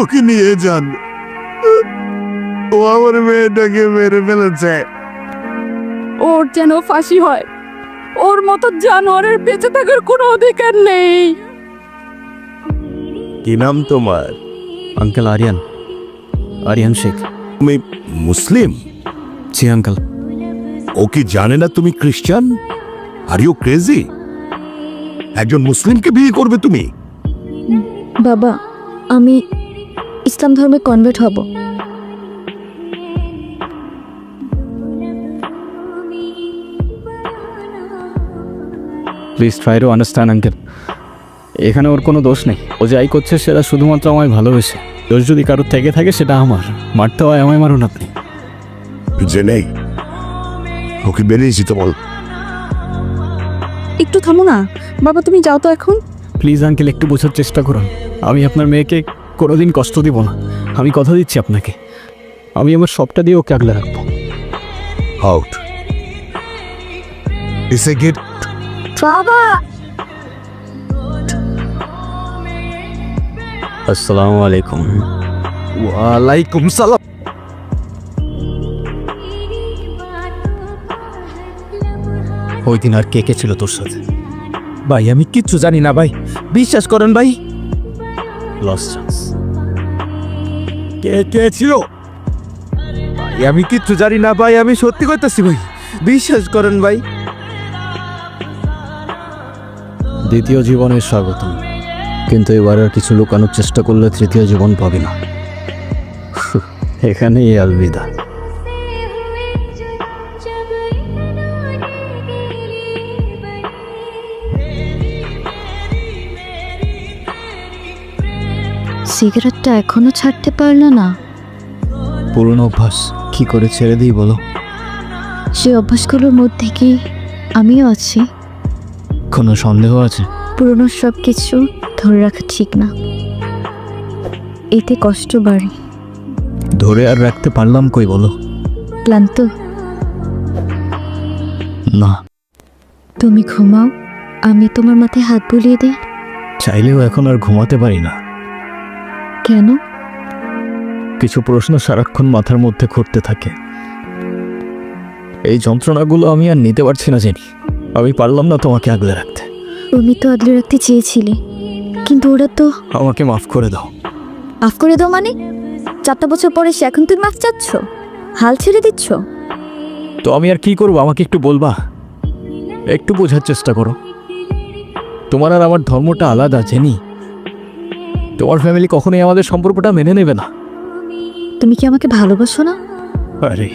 ওকে নিয়ে যান। ও আমার মেয়েটাকে মেরে ফেলেছে। ওর যেন ফাঁসি হয়। ওর মতো জানোয়ারের বেঁচে থাকার কোনো অধিকার নেই। কি নাম তোমার? আঙ্কেল আরিয়ান, আরিয়ান শেখ। তুমি মুসলিম? জি আঙ্কেল। ও কি জানে না তুমি খ্রিস্টান? Are you crazy? একজন মুসলিমকে বিয়ে করবে তুমি? বাবা, আমি ইসলাম ধর্মে কনভার্ট হব। Please try to understand uncle. এখানে ওর কোনো দোষ নেই। ও যাই করছে সেটা শুধুমাত্র আমায় ভালোবেসে। দোষ যদি কারোর থেকে থাকে সেটা আমার। মারতে হয় আমায় মারুন আপনি। যে নেই, ওকে বেরিয়ে যেতে বল। একটু থামো না বাবা, তুমি যাও তো এখন। প্লিজ আঙ্কেল একটু বোঝার চেষ্টা করুন। আমি আপনার মেয়েকে কোনোদিন কষ্ট দিব না। আমি কথা দিচ্ছি আপনাকে, আমি আমার সবটা দিয়ে ওকে আগলে রাখবো। আউট। এসে গেট। বাবা, আসসালামু আলাইকুম। ওয়ালাইকুম সালাম। ওই দিন আর কে কে ছিল তোর সাথে? ভাই আমি কিচ্ছু জানি না ভাই, বিশ্বাস করেন ভাই। Loss chance. কে কে ছিল ভাই? আমি কিচ্ছু জানি না ভাই, আমি সত্যি করতেছি ভাই, বিশ্বাস করেন ভাই। দ্বিতীয় জীবনের স্বাগতম, কিন্তু এবার আর কিছু লুকানোর চেষ্টা করলে তৃতীয় জীবন পাবি না। এখানেই আলবিদা। সিগারেটটা এখনো ছাড়তে পারলে না? পুরনো অভ্যাস, কি করে ছেড়ে দিই বলো? সেই অভ্যাসগুলোর মধ্যে কি আমিও আছি? কোনো সন্দেহ আছে? পুরনো সব কিছু ধরে রাখা ঠিক না, এতে কষ্ট বাড়ে। ধরে আর রাখতে পারলাম কই বলো? ক্লান্ত? না। তুমি ঘুমাও, আমি তোমার মাথায় হাত বুলিয়ে দিই। চাইলেও এখন আর ঘুমাতে পারি না। কেন? কিছু প্রশ্ন সারাক্ষণ মাথার মধ্যে ঘুরতে থাকে। এই যন্ত্রণাগুলো আমি আর নিতে পারছি না জানি। আমি পারলাম না তোমাকে আগলে রাখতে। তুমি তো আগলে রাখতে চেয়েছিলে, কিন্তু ওরা তো। আমাকে মাফ করে দাও। মাফ করে দাও মানে? 4টা বছর পরে সে এখন তুমি মাফ চাচ্ছ? হাল ছেড়ে দিচ্ছ? তো আমি আর কি করবো, আমাকে একটু বলবা? একটু বোঝার চেষ্টা করো। তোমার আর আমার ধর্মটা আলাদা জেনি। তোমার ফ্যামিলি কখনোই আমাদের সম্পর্কটা মেনে নেবে না। তুমি কি আমাকে ভালোবাসো না? আরে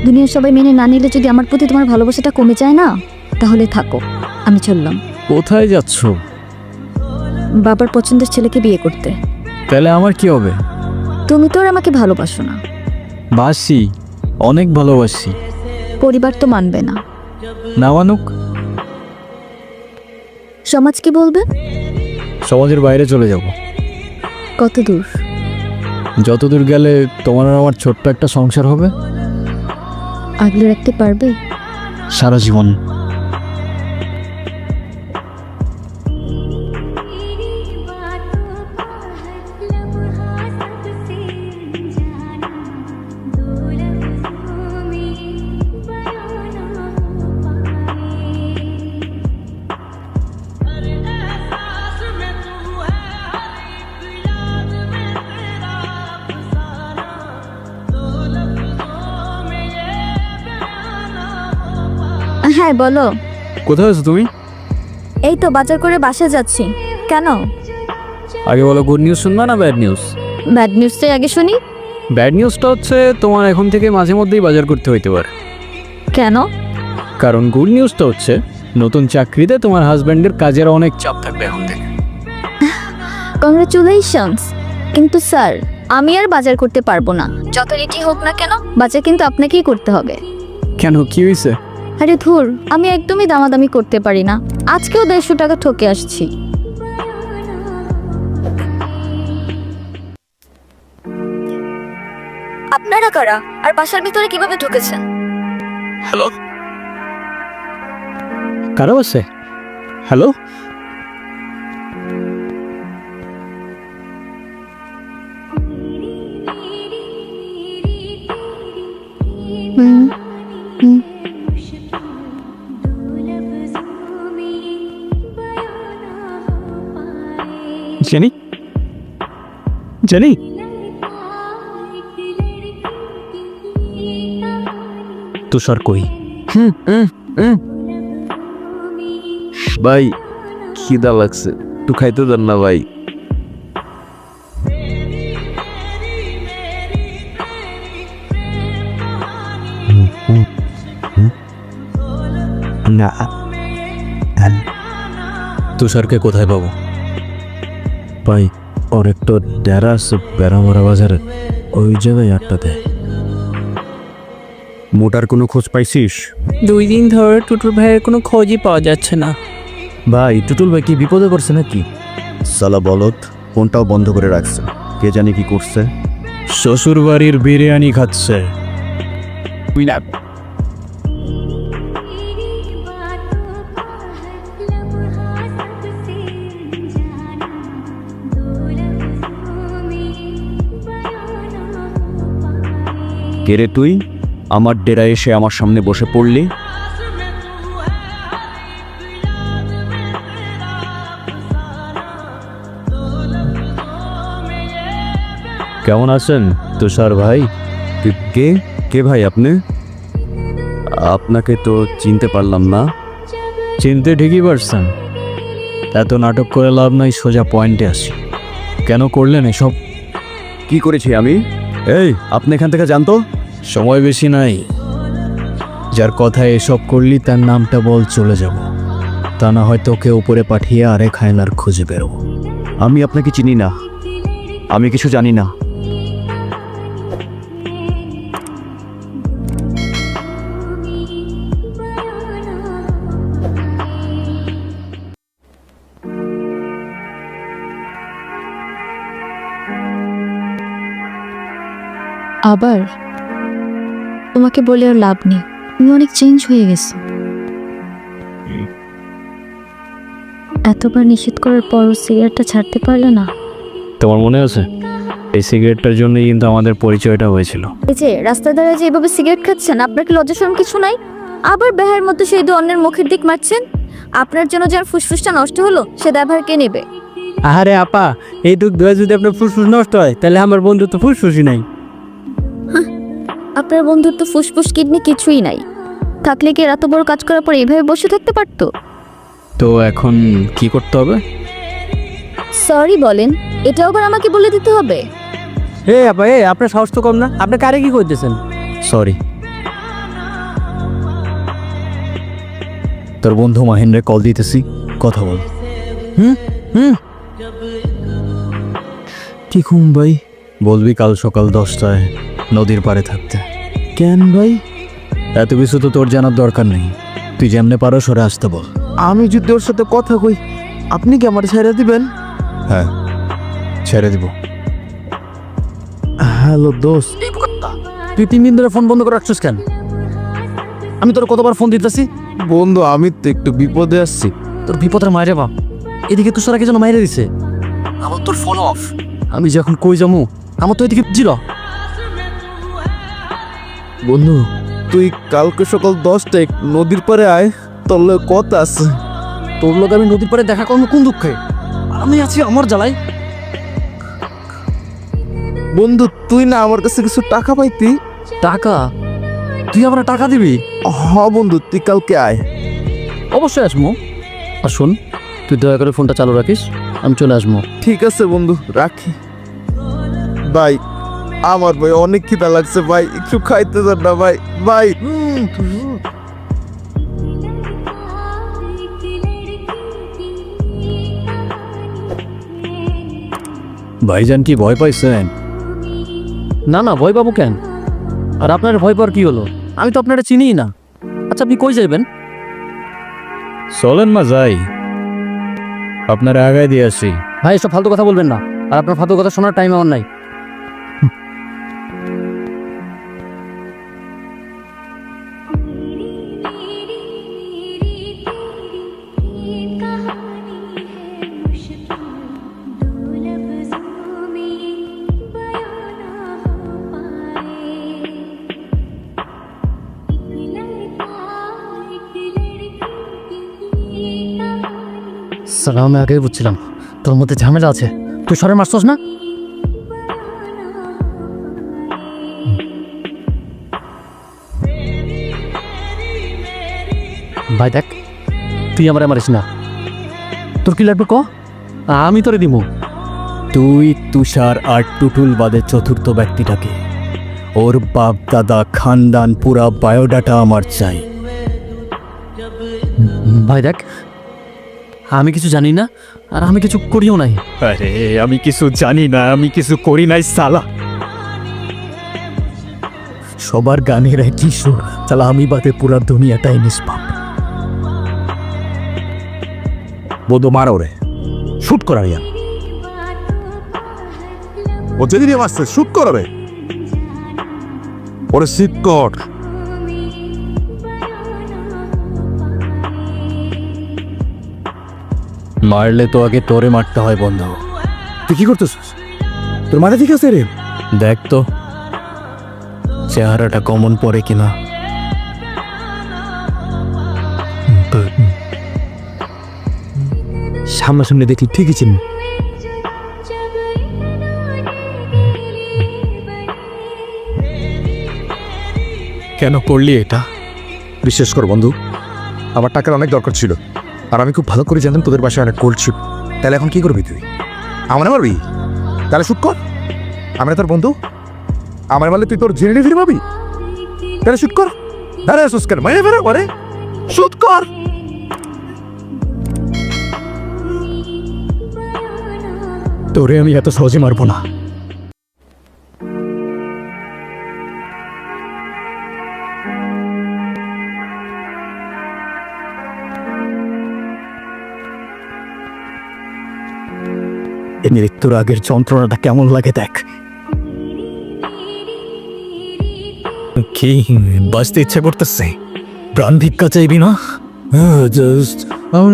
দুনিয়ার সবাই মেনে না নিলে যদি আমার প্রতি তোমার ভালোবাসাটা কমে যায় না, তাহলে থাকো, আমি চললাম। কোথায় যাচ্ছ? বাবার পছন্দের ছেলেকে বিয়ে করতে। তাহলে আমার কি হবে? তুমি তো আর আমাকে ভালোবাসো না। বাসি, অনেক ভালোবাসি। পরিবার তো মানবে না। না মানুক, সমাজ কি বলবে? সমাজের বাইরে চলে যাব। কত দূর? যতদূর গেলে তোমার আর আমার ছোট্ট একটা সংসার হবে। আগলে রাখতে পারবে? সারা জীবন। হ্যাঁ বলো। কোথায় আছো তুমি? এই তো বাজার করে বাসায় যাচ্ছি। কেন? আগে বলো, গুড নিউজ শুনবা না ব্যাড নিউজ? ব্যাড নিউজটাই আগে শুনি। ব্যাড নিউজটা হচ্ছে তোমার এখন থেকে মাঝে মধ্যেই বাজার করতে হইতে পারে। কেন? কারণ গুড নিউজটা হচ্ছে নতুন চাকরিতে তোমার হাজব্যান্ডের কাজের অনেক চাপ থাকবে এখন থেকে। কংগ্রাচুলেশনস। কিন্তু স্যার, আমি আর বাজার করতে পারবো না। যত রেটি হোক না কেন, বাজার কিন্তু আপনাকেই করতে হবে। কেন, কি হয়েছে? আরে ধুর, আমি একদমই দামাদামি করতে পারি না। আজকেও 150 টাকা ঠকে আসছি। আপনারা কারা আর বাসার ভিতরে কিভাবে ঢুকেছেন? হ্যালো, কারো আছে? হ্যালো, জেনি জেনি তুষার কই? ভাই খিদা লাগছে, একটু খাইতে দেন না ভাই। না, তুষারকে কোথায় পাবো? ভাই ওর একটা ডেরা আছে বেড়ামরা বাজারে, ওই জায়গায় আটটাতে। মোটার কোনো খোঁজ পাইছিস? 2 দিন ধরে টুটুল ভাইয়ের কোনো খোঁজই পাওয়া যাচ্ছে না। ভাই টুটুল ভাই কি বিপদে পড়ছে নাকি? সালা বলদ, ফোনটাও বন্ধ করে রাখছে, কে জানি কি করছে। শ্বশুর বাড়ির বিরিয়ানি খাচ্ছে। কে রে তুই? আমার ডেরায় এসে আমার সামনে বসে পড়লি। কেমন আছেন তুষার ভাই? কে কে ভাই আপনি? আপনাকে তো চিনতে পারলাম না। চিনতে ঠিকই পারছেন, এত নাটক করে লাভ নাই, সোজা পয়েন্টে আসি। কেন করলেন এসব? কি করেছি আমি? এই আপনি এখান থেকে জানতো? সময় বেশি নাই, যার কথায় এসব করলি তার নামটা বল, চলে যাব। তা না হয়তো ওকে উপরে পাঠিয়ে আরেক হায়নার খুঁজে বেরোবো। আমি আপনাকে চিনি না, আমি কিছু জানি না। আবার তোমাকে বলে আর লাভ নেই, তুমি অনেক চেঞ্জ হয়ে গেছো। এতবার নিষেধ করার পরও সিগারেটটা ছাড়তে পারলে না। তোমার মনে আছে এই সিগারেটটার জন্যই কিন্তু আমাদের পরিচয়টা হয়েছিল। এই যে রাস্তায় দাঁড়িয়ে যে এভাবে সিগারেট খাচ্ছেন, আপনার কি লজ্জা শরম কিছু নাই? আবার বেহার মতো সেই দু অন্যের মুখের দিক মারছেন। আপনার জন্য যার ফুসফুসটা নষ্ট হলো সে দায়ভার কে নেবে? আরে আপা, এইটুক ধোয়া যদি আপনার ফুসফুস নষ্ট হয় তাহলে আমার বন্ধু তো ফুসফুসই নাই। আপনার বন্ধুর তো ফুসফুস কিডনি কিছুই নাই, থাকলে কি এত বড় কাজ করার পর এইভাবে বসে থাকতে পারতো? তো এখন কি করতে হবে? সরি বলেন, এটাও আবার আমাকে বলে দিতে হবে? আপা আপনার সাহস তো কম না, আপনি কারে কি করতেছেন? সরি। তোর বন্ধু মাহিন্দ্রে কল দিতেছি, কথা বল। কি ঘুম ভাই? বলবি কাল সকাল 10টায় নদীর পাড়ে থাকতে। কেন ভাই? এত কিছু তো তোর জানার দরকার নেই, তুই যেমনে পারো সরে আসতে বল। আমি যদি ওর সাথে কথা কই, আপনি কি আমার ছেড়ে দিবেন? হ্যাঁ, ছেড়ে দিব। হ্যালো দোস্ত। তুই 3 দিন ধরে ফোন বন্ধ করে রাখছিস কেন? আমি তোর কতবার ফোন দিতেছি। বন্ধু আমি তো একটু বিপদে আসছি। তোর বিপদের মায়ের বাপ, এদিকে তুষার আগে যেন মাইরে দিছে, আমার তোর ফোন অফ। আমি যখন কই যামু আমার তো এদিকে জিরো। বন্ধু তুই কালকে সকাল 10টায় নদীর পাড়ে আয়, তোর লগে কথা আছে। তোর লোক আমি নদীর পাড়ে দেখা করবো কোন দুঃখে? আমি আছি আমার জ্বালাই। বন্ধু তুই না আমার কাছে কিছু টাকা পাইতি? টাকা? তুই আমার টাকা দিবি? হ বন্ধু, তুই কালকে আয়। অবশ্যই আসবো। আর শোন, তুই দয়া করে ফোনটা চালু রাখিস, আমি চলে আসবো। ঠিক আছে বন্ধু, রাখি। ভাই আমার ভাই অনেক খিদা লাগছে ভাই, একটু খাইতে দেন না ভাই। ভাই ভাইজান কি ভয় পাইছেন? না না, ভয় পাবো কেন? আর আপনার ভয় পাওয়ার কি হলো? আমি তো আপনারা চিনিই না। আচ্ছা আপনি কই যাবেন? চলেন মা যাই, আপনারা আগায় দিয়ে আসি। ভাই এসব ফালতু কথা বলবেন না, আর আপনার ফালতু কথা শোনার টাইম আমার নাই। সালাম, আমি আগেই বুঝছিলাম তোর মধ্যে ঝামেলা আছে, তুই সরে মারছস না? ভাই দেখ, তুই আমার মারিস না। তোর কি লাগবে ক, আমি তোরে দিব। তুই, তুষার আর টুটুল বাদে চতুর্থ ব্যক্তিটাকে, ওর বাপ দাদা খানদান পুরা বায়োডাটা আমার চাই। ভাই দেখ, আমি কিছু জানি না আর আমি কিছু করিও নাই। আরে আমি কিছু জানি না, আমি কিছু করি নাই সালা। সবার গানের একই সুর, সালা আমি বাদে পুরা দুনিয়াটাই নিষ্পাপ। বন্ধু মারো রে, শুট করা রিয়া। ও যেদিন আসছে শুট করবে, ওরে সিট কর। মারলে তো আগে তোরে মারতে হয় বন্ধু। তুই কি করতেছিস? তোর মাথা ঠিক আছে রে? দেখ তো চেহারাটা কমন পড়ে কিনা। সামনাসামনি দেখি ঠিকই চিনি। কেন করলি এটা? বিশ্বাস কর বন্ধু, আমার টাকার অনেক দরকার ছিল, আর আমি খুব ভালো করে জানতাম তোদের বাসায় অনেক কোল্ড ছিল। তাহলে এখন কি করবি তুই? আমার মারবি? তাহলে শুট কর। আমি না তোর বন্ধু? আমার মারলে তুই তোর জেনে ফিরে পাবি? তাহলে শুট কর। আরে আসুস কেন, মাইনে ফেরা করে শুট কর। তোরে আমি এত সহজে মারবো না। এই মৃত্যুর আগের যন্ত্রণাটা কেমন লাগে দেখ। কি বাঁচতে ইচ্ছে করতেছে? প্রাণ ভিক্ষা চাইবি না? জাস্ট আমার